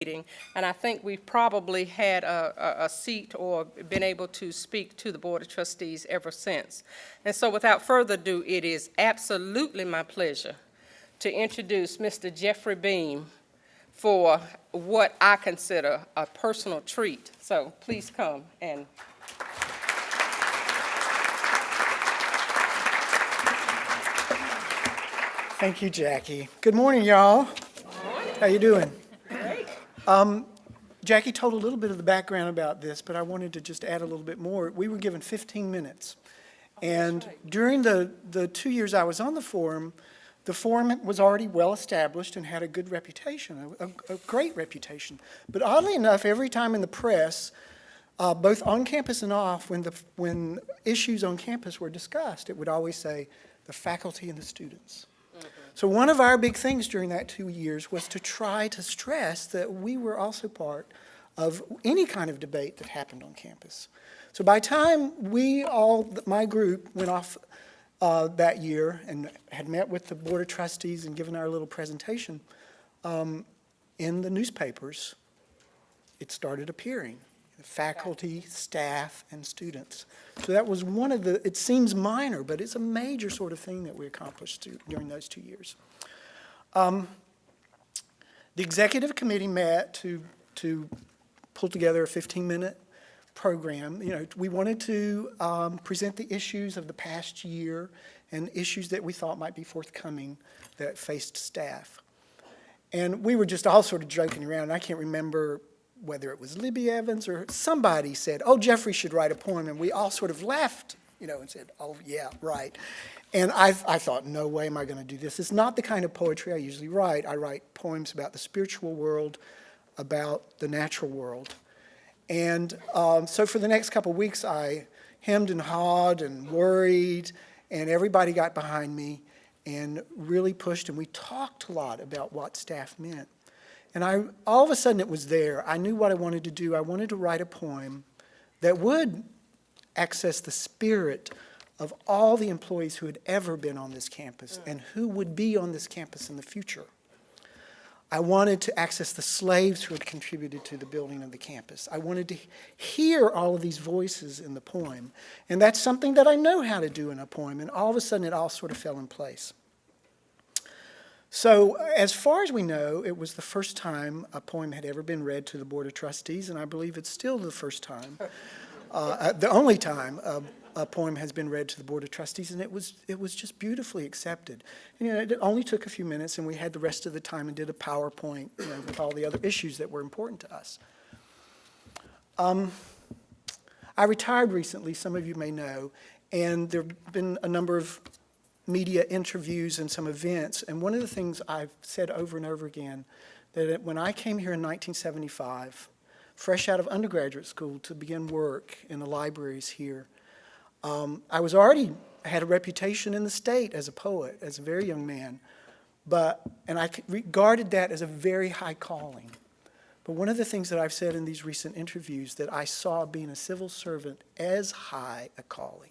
meeting, and I think we've probably had a seat or been able to speak to the Board of Trustees ever since. And so without further ado, it is absolutely my pleasure to introduce Mr. Jeffrey Beam for what I consider a personal treat. So please come and Thank you, Jackie. Good morning, y'all. How you doing? Great. Jackie told a little bit of the background about this, but I wanted to just add a little bit more. We were given 15 minutes. And during the 2 years I was on the forum was already well established and had a good reputation, a great reputation. But oddly enough, every time in the press, both on campus and off, when issues on campus were discussed, it would always say the faculty and the students. So one of our big things during that 2 years was to try to stress that we were also part of any kind of debate that happened on campus. So by the time my group went off that year and had met with the Board of Trustees and given our little presentation, in the newspapers, it started appearing. Faculty, staff, and students. So that was one of the, it seems minor, but it's a major sort of thing that we accomplished during those 2 years. The executive committee met to pull together a 15-minute program. You know, we wanted to present the issues of the past year and issues that we thought might be forthcoming that faced staff. And we were just all sort of joking around. I can't remember whether it was Libby Evans or somebody said, oh, Jeffrey should write a poem, and we all sort of laughed, and said, oh, yeah, right. And I thought, no way am I going to do this. It's not the kind of poetry I usually write. I write poems about the spiritual world, about the natural world. And so for the next couple of weeks, I hemmed and hawed and worried, and everybody got behind me and really pushed, and we talked a lot about what staff meant. And all of a sudden it was there. I knew what I wanted to do. I wanted to write a poem that would access the spirit of all the employees who had ever been on this campus and who would be on this campus in the future. I wanted to access the slaves who had contributed to the building of the campus. I wanted to hear all of these voices in the poem. And that's something that I know how to do in a poem. And all of a sudden it all sort of fell in place. So as far as we know, it was the first time a poem had ever been read to the Board of Trustees, and I believe it's still the first time, the only time a poem has been read to the Board of Trustees, and it was just beautifully accepted. And, it only took a few minutes, and we had the rest of the time and did a PowerPoint with all the other issues that were important to us. I retired recently, some of you may know, and there have been a number of media interviews and some events, and one of the things I've said over and over again, that when I came here in 1975, fresh out of undergraduate school to begin work in the libraries here, I had a reputation in the state as a poet, as a very young man, and I regarded that as a very high calling. But one of the things that I've said in these recent interviews, that I saw being a civil servant as high a calling.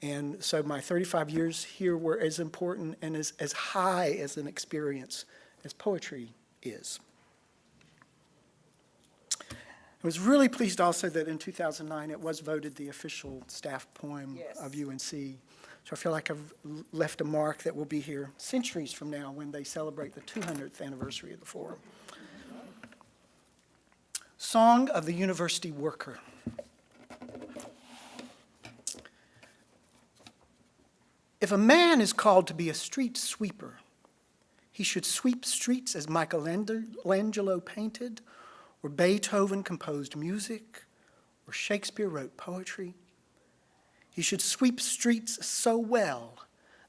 And so my 35 years here were as important and as high as an experience as poetry is. I was really pleased also that in 2009 it was voted the official staff poem of UNC. So I feel like I've left a mark that will be here centuries from now when they celebrate the 200th anniversary of the forum. Song of the University Worker. If a man is called to be a street sweeper, he should sweep streets as Michelangelo painted, or Beethoven composed music, or Shakespeare wrote poetry. He should sweep streets so well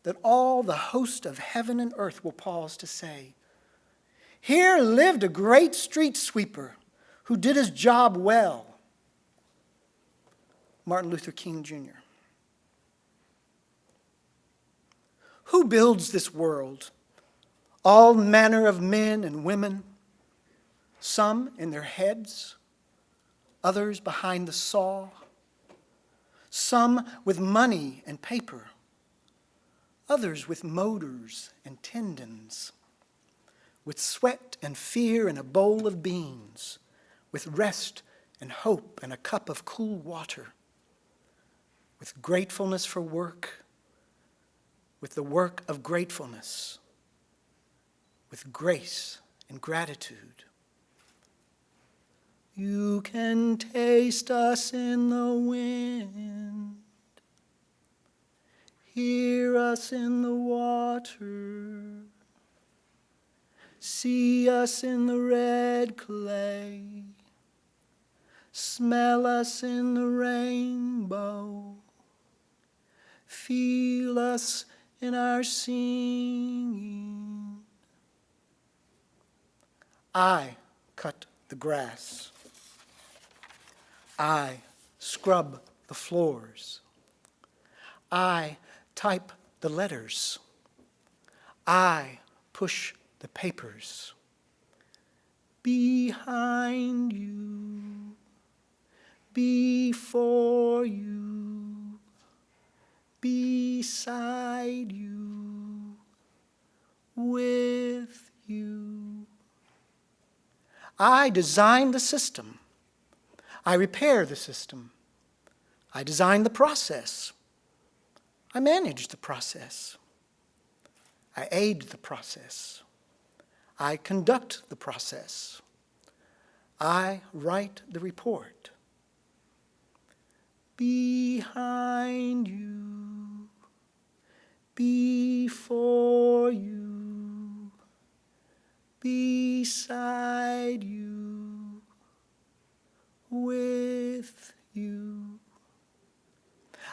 that all the host of heaven and earth will pause to say, here lived a great street sweeper who did his job well. Martin Luther King, Jr. Who builds this world? All manner of men and women, some in their heads, others behind the saw, some with money and paper, others with motors and tendons. with sweat and fear and a bowl of beans, with rest and hope and a cup of cool water, with gratefulness for work, with the work of gratefulness, with grace and gratitude. You can taste us in the wind, hear us in the water, see us in the red clay, smell us in the rainbow, feel us in our singing. I cut the grass. I scrub the floors. I type the letters. I push the papers. Behind you, before you, beside you, with you. I design the system. I repair the system. I design the process. I manage the process. I aid the process. I conduct the process. I write the report. Behind you, before you, beside you, with you.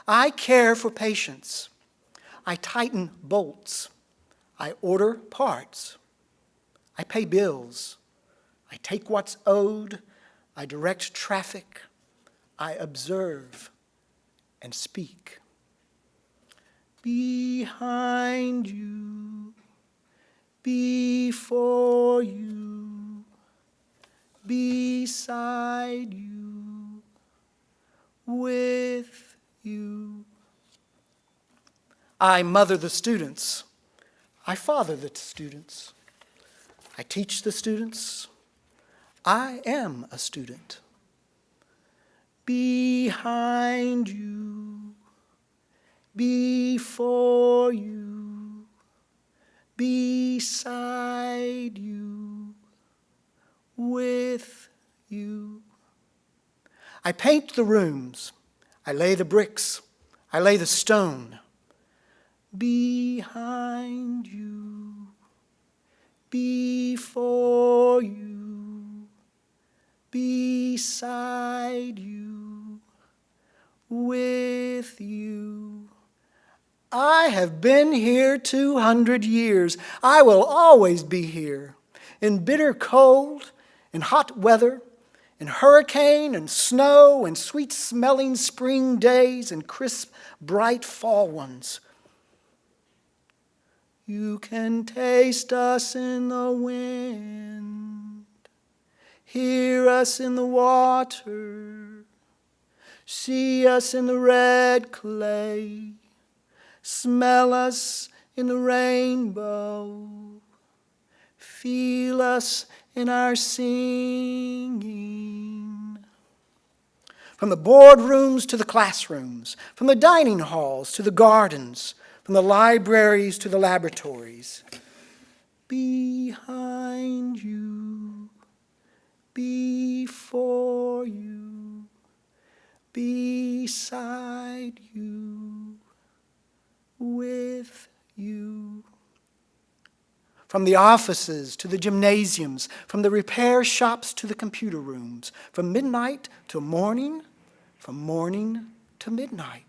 I care for patients. I tighten bolts. I order parts. I pay bills. I take what's owed. I direct traffic. I observe and speak. Behind you, before you, beside you, with you. I mother the students. I father the students. I teach the students. I am a student. Behind you, before you, beside you, with you. I paint the rooms. I lay the bricks. I lay the stone. Behind you, before you, beside you, with you. I have been here 200 years. I will always be here. In bitter cold, in hot weather, in hurricane and snow and sweet-smelling spring days and crisp, bright fall ones. You can taste us in the wind, hear us in the water, see us in the red clay, smell us in the rainbow, feel us in our singing. From the boardrooms to the classrooms, from the dining halls to the gardens, from the libraries to the laboratories. Behind you, before you, beside you, with you. From the offices to the gymnasiums, from the repair shops to the computer rooms, from midnight to morning, from morning to midnight.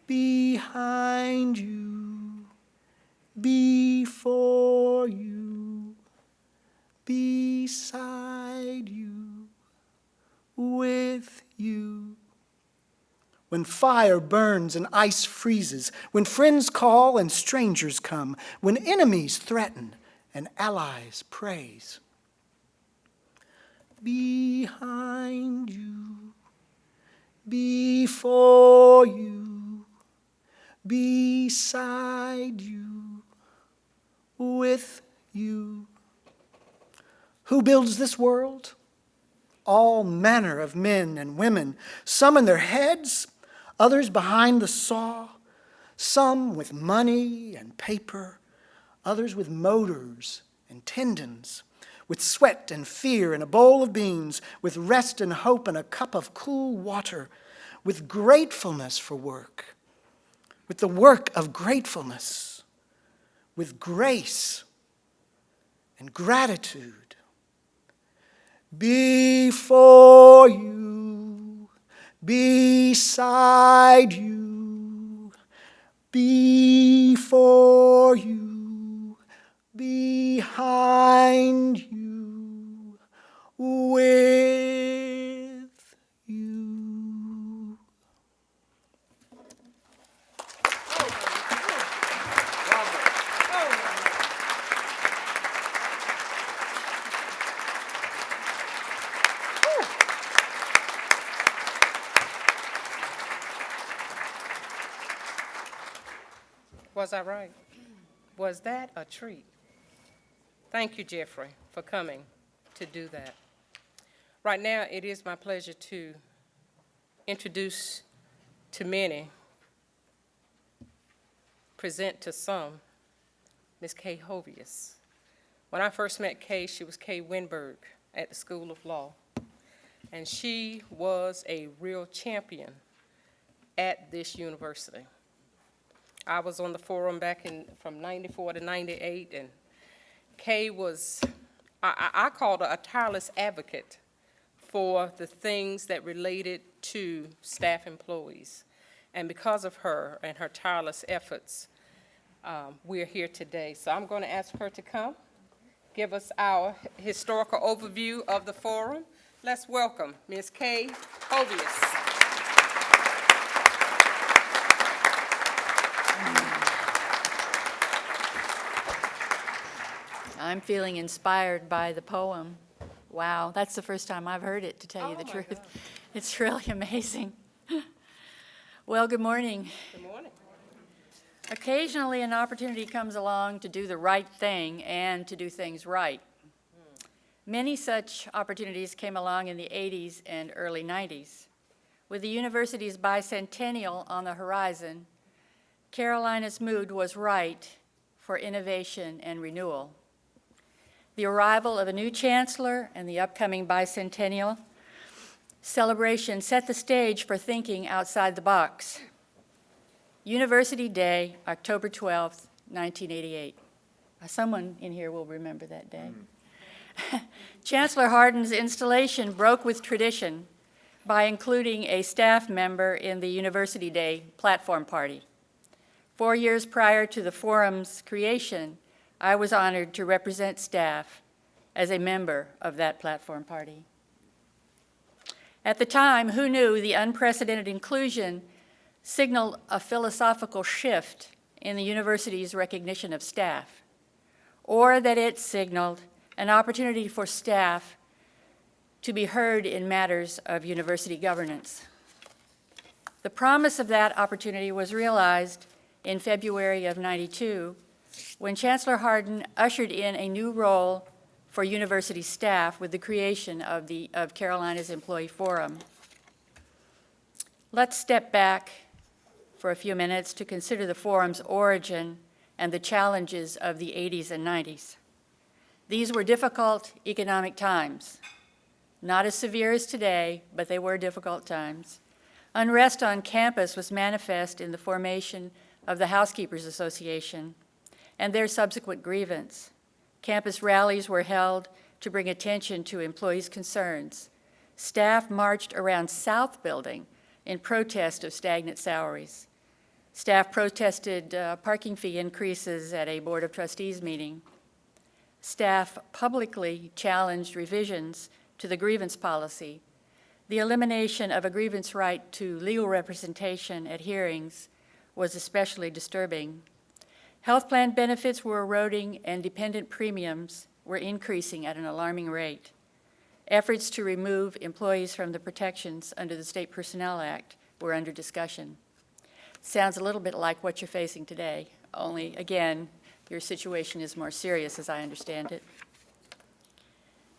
Behind you, before you, beside you, with you. When fire burns and ice freezes, when friends call and strangers come, when enemies threaten and allies praise. Behind you, before you, beside you, with you. Who builds this world? All manner of men and women, some in their heads, others behind the saw, some with money and paper, others with motors and tendons, with sweat and fear and a bowl of beans, with rest and hope and a cup of cool water, with gratefulness for work, with the work of gratefulness, with grace and gratitude. Before you, beside you, before you, behind you, with you. Was I right? Was that a treat? Thank you, Jeffrey, for coming to do that. Right now, it is my pleasure to introduce to many, present to some, Ms. Kay Hovius. When I first met Kay, she was Kay Winberg at the School of Law, and she was a real champion at this university. I was on the forum back from 94 to 98, and Kay was, I called her a tireless advocate for the things that related to staff employees. And because of her and her tireless efforts, we're here today. So I'm going to ask her to come, give us our historical overview of the forum. Let's welcome Ms. Kay Hovius. I'm feeling inspired by the poem. Wow, that's the first time I've heard it, to tell you the truth. God. It's really amazing. Well, good morning. Good morning. Occasionally, an opportunity comes along to do the right thing and to do things right. Many such opportunities came along in the 80s and early 90s. With the university's bicentennial on the horizon, Carolina's mood was right for innovation and renewal. The arrival of a new chancellor and the upcoming bicentennial celebration set the stage for thinking outside the box. University Day, October 12th, 1988. Someone in here will remember that day. Chancellor Hardin's installation broke with tradition by including a staff member in the University Day platform party. 4 years prior to the forum's creation, I was honored to represent staff as a member of that platform party. At the time, who knew the unprecedented inclusion signaled a philosophical shift in the university's recognition of staff, or that it signaled an opportunity for staff to be heard in matters of university governance. The promise of that opportunity was realized in February of '92, when Chancellor Hardin ushered in a new role for university staff with the creation of Carolina's Employee Forum. Let's step back for a few minutes to consider the forum's origin and the challenges of the 80s and 90s. These were difficult economic times, not as severe as today, but they were difficult times. Unrest on campus was manifest in the formation of the Housekeepers Association and their subsequent grievance. Campus rallies were held to bring attention to employees' concerns. Staff marched around South Building in protest of stagnant salaries. Staff protested parking fee increases at a Board of Trustees meeting. Staff publicly challenged revisions to the grievance policy. The elimination of a grievance right to legal representation at hearings was especially disturbing. Health plan benefits were eroding and dependent premiums were increasing at an alarming rate. Efforts to remove employees from the protections under the State Personnel Act were under discussion. Sounds a little bit like what you're facing today, only, again, your situation is more serious as I understand it.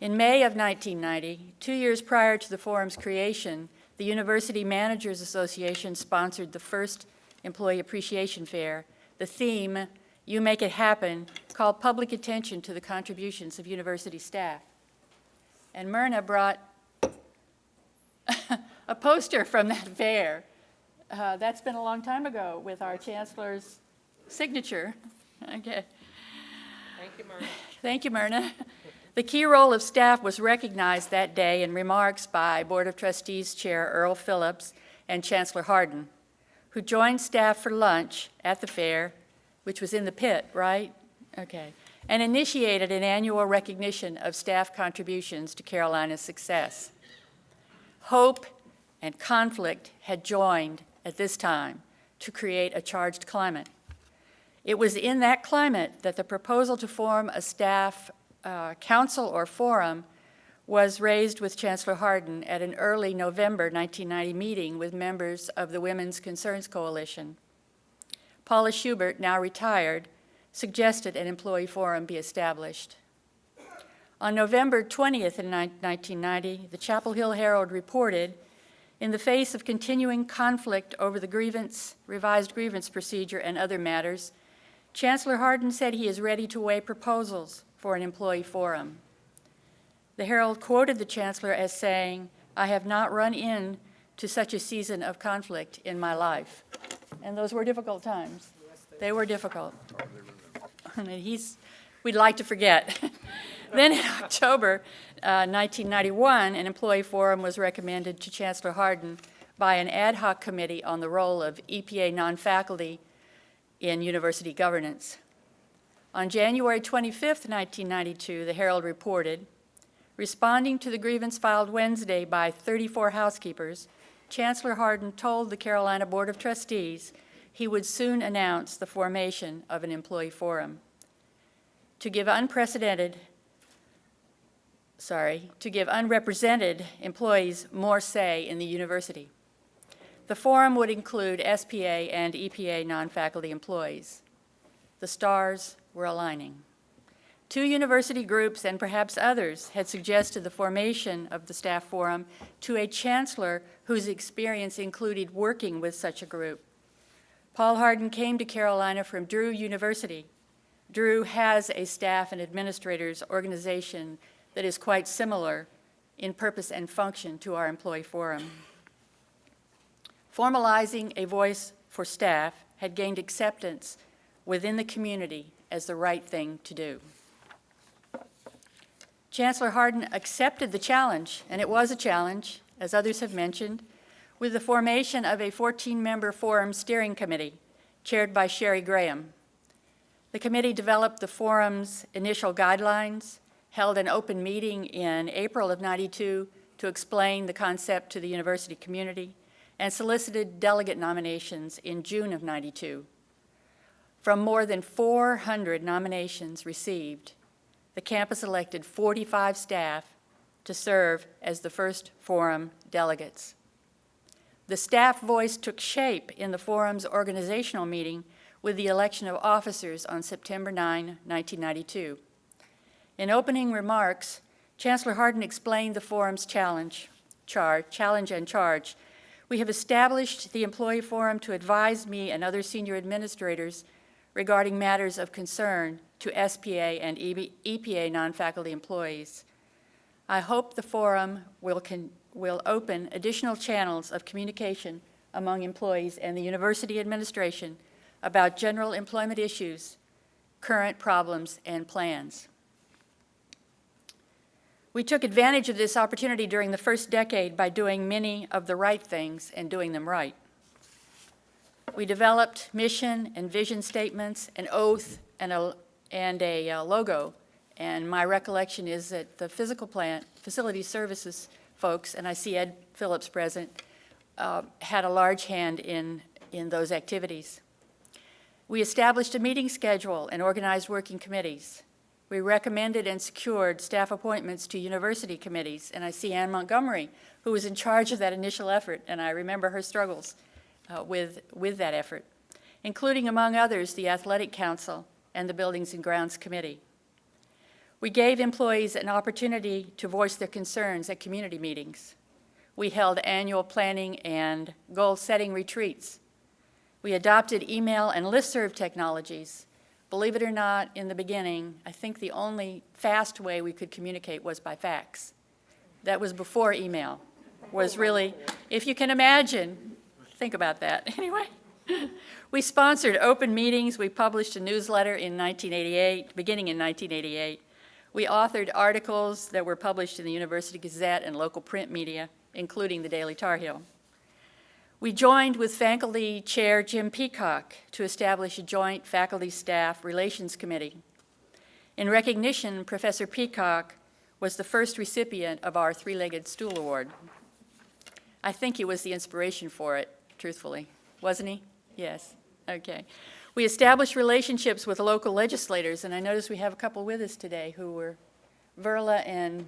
In May of 1990, 2 years prior to the forum's creation, the University Managers Association sponsored the first Employee Appreciation Fair. The theme, "You Make It Happen," called public attention to the contributions of university staff. And Myrna brought a poster from that fair. That's been a long time ago with our chancellor's signature. Okay. Thank you, Myrna. Thank you, Myrna. The key role of staff was recognized that day in remarks by Board of Trustees Chair Earl Phillips and Chancellor Hardin, who joined staff for lunch at the fair, which was in the pit, right? Okay. And initiated an annual recognition of staff contributions to Carolina's success. Hope and conflict had joined at this time to create a charged climate. It was in that climate that the proposal to form a staff council or forum was raised with Chancellor Hardin at an early November 1990 meeting with members of the Women's Concerns Coalition. Paula Schubert, now retired, suggested an employee forum be established. On November 20th in 1990, the Chapel Hill Herald reported, in the face of continuing conflict over the revised grievance procedure and other matters, Chancellor Hardin said he is ready to weigh proposals for an employee forum. The Herald quoted the Chancellor as saying, "I have not run into such a season of conflict in my life." And those were difficult times. They were difficult. And we'd like to forget. Then in October 1991, an employee forum was recommended to Chancellor Hardin by an ad hoc committee on the role of EPA non-faculty in university governance. On January 25th, 1992, the Herald reported, responding to the grievance filed Wednesday by 34 housekeepers, Chancellor Hardin told the Carolina Board of Trustees he would soon announce the formation of an employee forum to give unrepresented employees more say in the university. The forum would include SPA and EPA non-faculty employees. The stars were aligning. 2 university groups and perhaps others had suggested the formation of the staff forum to a chancellor whose experience included working with such a group. Paul Hardin came to Carolina from Drew University. Drew has a staff and administrators organization that is quite similar in purpose and function to our employee forum. Formalizing a voice for staff had gained acceptance within the community as the right thing to do. Chancellor Hardin accepted the challenge, and it was a challenge, as others have mentioned, with the formation of a 14-member forum steering committee chaired by Sherry Graham. The committee developed the forum's initial guidelines, held an open meeting in April of '92 to explain the concept to the university community, and solicited delegate nominations in June of '92. From more than 400 nominations received, the campus elected 45 staff to serve as the first forum delegates. The staff voice took shape in the forum's organizational meeting with the election of officers on September 9, 1992. In opening remarks, Chancellor Hardin explained the forum's challenge and charge. We have established the employee forum to advise me and other senior administrators regarding matters of concern to SPA and EPA non-faculty employees. I hope the forum will open additional channels of communication among employees and the university administration about general employment issues, current problems, and plans. We took advantage of this opportunity during the first decade by doing many of the right things and doing them right. We developed mission and vision statements, an oath, and a logo. And my recollection is that the physical plant, facility services folks, and I see Ed Phillips present, had a large hand in those activities. We established a meeting schedule and organized working committees. We recommended and secured staff appointments to university committees, and I see Ann Montgomery, who was in charge of that initial effort, and I remember her struggles with that effort, including, among others, the Athletic Council and the Buildings and Grounds Committee. We gave employees an opportunity to voice their concerns at community meetings. We held annual planning and goal-setting retreats. We adopted email and listserv technologies. Believe it or not, in the beginning, I think the only fast way we could communicate was by fax. That was before email, was really, if you can imagine, think about that. Anyway, we sponsored open meetings. We published a newsletter in 1988, beginning in 1988. We authored articles that were published in the University Gazette and local print media, including the Daily Tar Heel. We joined with faculty chair Jim Peacock to establish a joint faculty-staff relations committee. In recognition, Professor Peacock was the first recipient of our three-legged stool award. I think he was the inspiration for it, truthfully. Wasn't he? Yes. Okay. We established relationships with local legislators, and I notice we have a couple with us today who were Verla and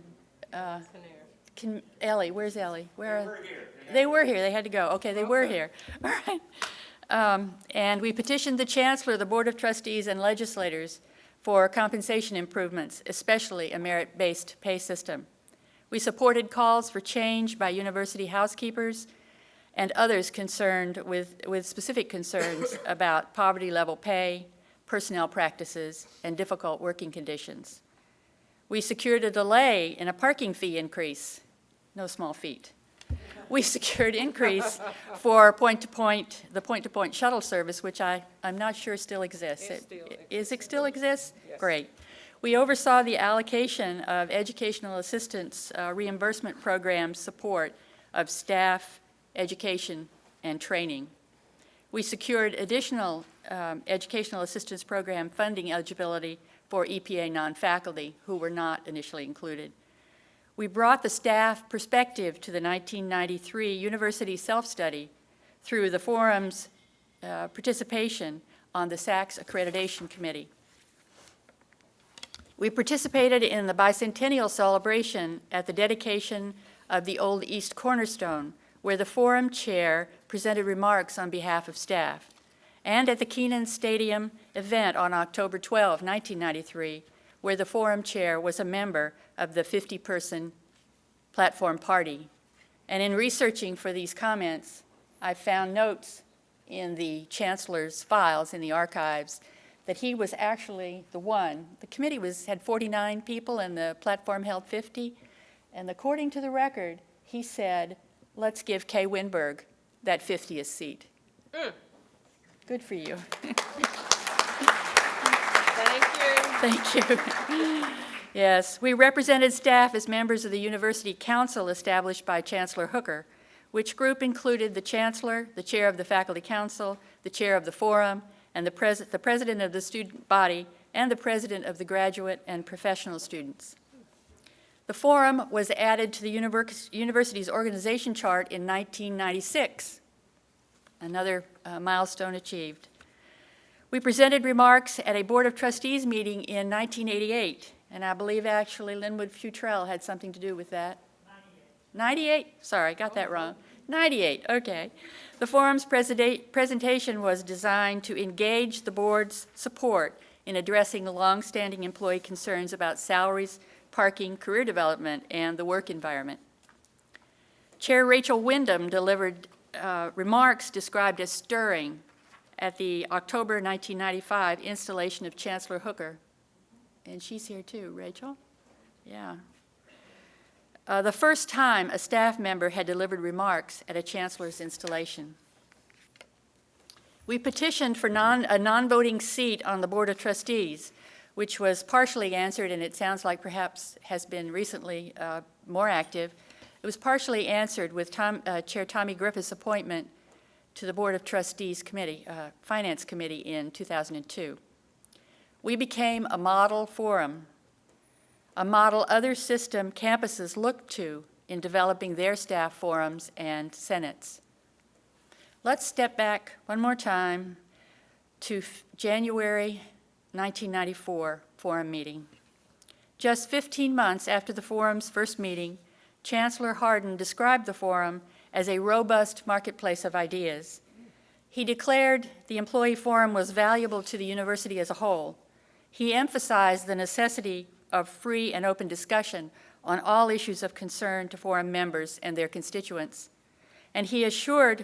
Ellie. Where's Ellie? Where? They were here. They were here. They had to go. Okay, they were here. All right. And we petitioned the chancellor, the board of trustees, and legislators for compensation improvements, especially a merit-based pay system. We supported calls for change by university housekeepers and others concerned with specific concerns about poverty-level pay, personnel practices, and difficult working conditions. We secured a delay in a parking fee increase, no small feat. We secured increase for the point-to-point shuttle service, which I'm not sure still exists. Is it still exists? Yes. Great. We oversaw the allocation of educational assistance reimbursement program support of staff, education, and training. We secured additional educational assistance program funding eligibility for EPA non-faculty who were not initially included. We brought the staff perspective to the 1993 university self-study through the forum's participation on the SACS Accreditation Committee. We participated in the bicentennial celebration at the dedication of the Old East Cornerstone, where the forum chair presented remarks on behalf of staff, and at the Keenan Stadium event on October 12, 1993, where the forum chair was a member of the 50-person platform party. And in researching for these comments, I found notes in the chancellor's files in the archives that he was actually the one. The committee had 49 people and the platform held 50. And according to the record, he said, let's give Kay Winberg that 50th seat. Good for you. Thank you. Yes, we represented staff as members of the University Council established by Chancellor Hooker, which group included the Chancellor, the Chair of the Faculty Council, the Chair of the Forum, and the President of the student body, and the President of the graduate and professional students. The Forum was added to the university's organization chart in 1996, another milestone achieved. We presented remarks at a Board of Trustees meeting in 1988, and I believe actually Linwood Futrell had something to do with that. 98? Sorry, got that wrong. 98, okay. The forum's presentation was designed to engage the board's support in addressing the long-standing employee concerns about salaries, parking, career development, and the work environment. Chair Rachel Wyndham delivered remarks described as stirring at the October 1995 installation of Chancellor Hooker. And she's here too, Rachel? Yeah. The first time a staff member had delivered remarks at a chancellor's installation. We petitioned for a non-voting seat on the Board of Trustees, which was partially answered, and it sounds like perhaps has been recently more active. It was partially answered with Chair Tommy Griffith's appointment to the Board of Trustees Committee, Finance Committee in 2002. We became a model forum, a model other system campuses look to in developing their staff forums and senates. Let's step back one more time to January 1994 forum meeting. Just 15 months after the forum's first meeting, Chancellor Hardin described the forum as a robust marketplace of ideas. He declared the employee forum was valuable to the university as a whole. He emphasized the necessity of free and open discussion on all issues of concern to forum members and their constituents. And he asserted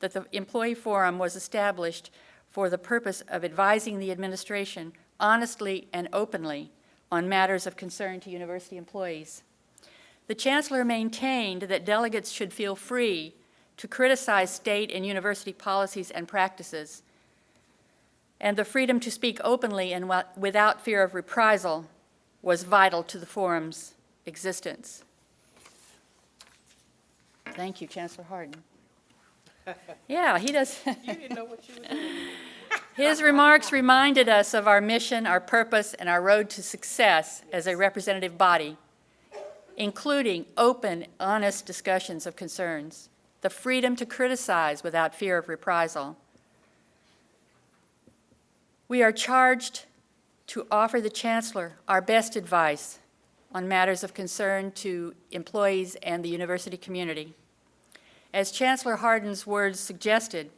that the employee forum was established for the purpose of advising the administration honestly and openly on matters of concern to university employees. The chancellor maintained that delegates should feel free to criticize state and university policies and practices, and the freedom to speak openly and without fear of reprisal was vital to the forum's existence. Thank you, Chancellor Hardin. Yeah, he does. You didn't know what you were doing. His remarks reminded us of our mission, our purpose, and our road to success as a representative body, including open, honest discussions of concerns, the freedom to criticize without fear of reprisal. We are charged to offer the Chancellor our best advice on matters of concern to employees and the university community. As Chancellor Hardin's words suggested,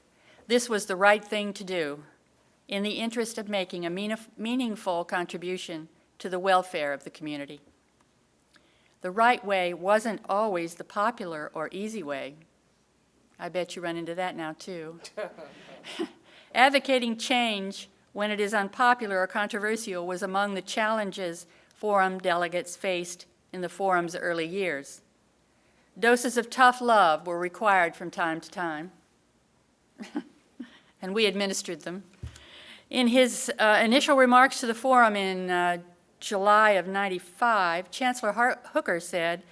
this was the right thing to do in the interest of making a meaningful contribution to the welfare of the community. The right way wasn't always the popular or easy way. I bet you run into that now, too. Advocating change when it is unpopular or controversial was among the challenges forum delegates faced in the forum's early years. Doses of tough love were required from time to time, and we administered them. In his initial remarks to the forum in July of '95, Chancellor Hooker said,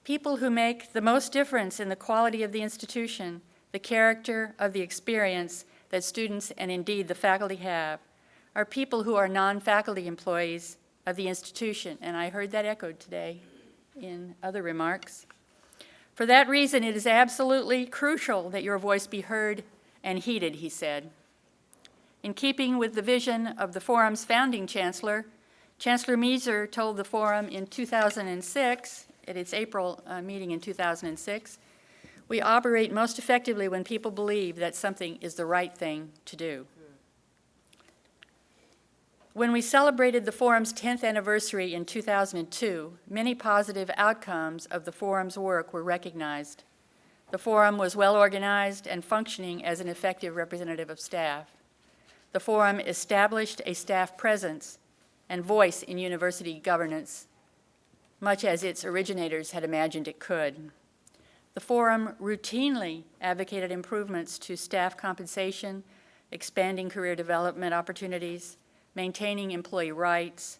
"People who make the most difference in the quality of the institution, the character of the experience that students and indeed the faculty have, are people who are non-faculty employees of the institution." And I heard that echoed today in other remarks. "For that reason, it is absolutely crucial that your voice be heard and heeded," he said. In keeping with the vision of the forum's founding chancellor, Chancellor Measer told the forum in 2006, at its April meeting in 2006, "We operate most effectively when people believe that something is the right thing to do." When we celebrated the forum's 10th anniversary in 2002, many positive outcomes of the forum's work were recognized. The forum was well organized and functioning as an effective representative of staff. The forum established a staff presence and voice in university governance, much as its originators had imagined it could. The forum routinely advocated improvements to staff compensation, expanding career development opportunities, maintaining employee rights,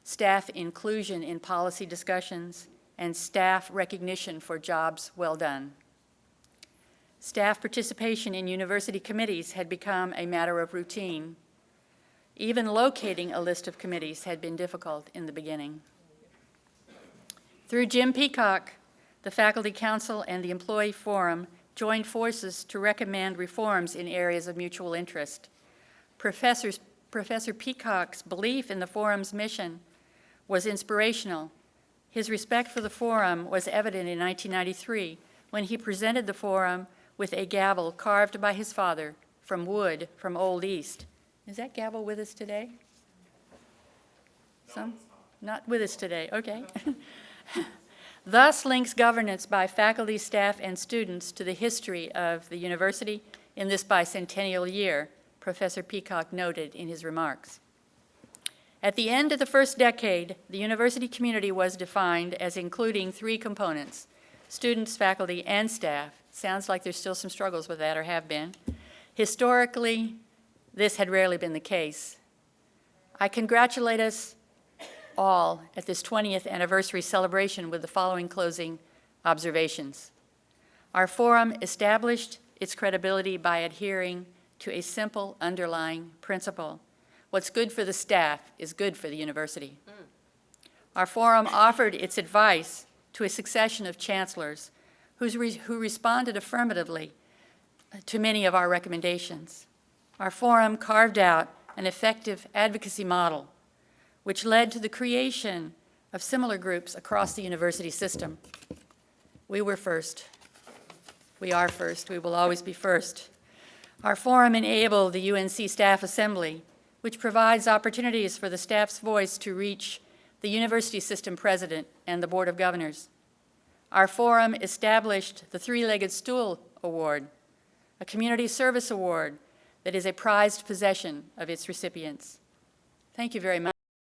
staff inclusion in policy discussions, and staff recognition for jobs well done. Staff participation in university committees had become a matter of routine. Even locating a list of committees had been difficult in the beginning. Through Jim Peacock, the Faculty Council and the Employee Forum joined forces to recommend reforms in areas of mutual interest. Professor Peacock's belief in the forum's mission was inspirational. His respect for the forum was evident in 1993 when he presented the forum with a gavel carved by his father from wood from Old East. Is that gavel with us today? Some? Not with us today, okay. Thus links governance by faculty, staff, and students to the history of the university in this bicentennial year, Professor Peacock noted in his remarks. At the end of the first decade, the university community was defined as including three components: students, faculty, and staff. Sounds like there's still some struggles with that, or have been. Historically, this had rarely been the case. I congratulate us all at this 20th anniversary celebration with the following closing observations. Our forum established its credibility by adhering to a simple underlying principle: what's good for the staff is good for the university. Our forum offered its advice to a succession of chancellors who responded affirmatively to many of our recommendations. Our forum carved out an effective advocacy model, which led to the creation of similar groups across the university system. We were first. We are first. We will always be first. Our forum enabled the UNC Staff Assembly which provides opportunities for the staff's voice to reach the university system president and the Board of Governors. Our forum established the Three-Legged Stool Award, a community service award that is a prized possession of its recipients. Thank you very much.